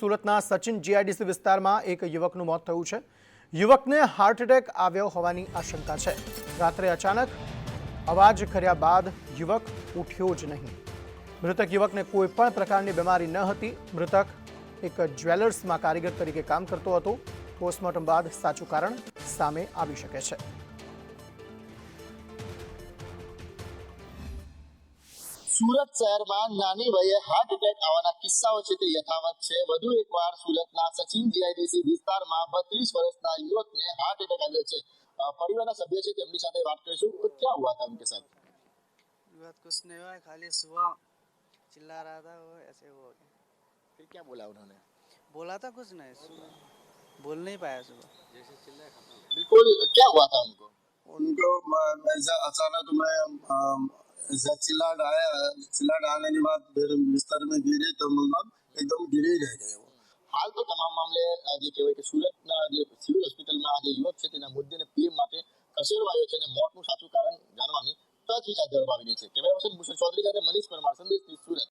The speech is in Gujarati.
સુરતના સચિન જીઆઈડીસી વિસ્તારમાં એક યુવકનું મોત થયું છે। યુવકને હાર્ટ એટેક આવ્યો હોવાની આશંકા છે। રાત્રે અચાનક અવાજ કર્યા બાદ યુવક ઉઠ્યો જ નહીં। મૃતક યુવકને કોઈ પણ પ્રકારની બીમારી ન હતી। મૃતક એક જ્વેલર્સમાં કારીગર તરીકે કામ કરતો હતો। પોસ્ટમોર્ટમ બાદ સાચું કારણ સામે આવી શકે છે। સુરત શહેરમાં નાની વયે હાર્ટ એટેક આવવાના કિસ્સાઓ છે તે યથાવત છે। વધુ એકવાર સુરતના સચિન જીઆઈડીસી વિસ્તારમાં 32 વર્ષના યુવકને હાર્ટ એટેક આવ્યો છે। પરિવારના સભ્ય છે તેમની સાથે વાત કરીશું। क्या हुआ था उनके साथ? बात कुछ नहीं हुआ, खाली सुबह चिल्ला रहा था वो, ऐसे हो गया। फिर क्या बोला उन्होंने? बोला था कुछ नहीं, सुबह बोल नहीं पाया सुबह। बिल्कुल, क्या हुआ था उनको? उनको ऐसा अचानक मैं ऐसा चिल्लाट आने के बाद फिर बिस्तर में गिरे तो मतलब एकदम गिरे ही रह गए वो। હાલ તો તમામ મામલે જે કહેવાય કે સુરતના જે સિવિલ હોસ્પિટલમાં આ જે યુવક છે તેના મૃતદેહને પીએમ માટે ખસેડવાયો છે અને મોતનું સાચું કારણ જાણવાની તજવીજ હાથ ધરવામાં આવી રહી છે। કેમેરા પર્સન ભૂષણ ચૌધરી સાથે મનીષ પરમાર, સંદેશ ન્યૂઝ, સુરત।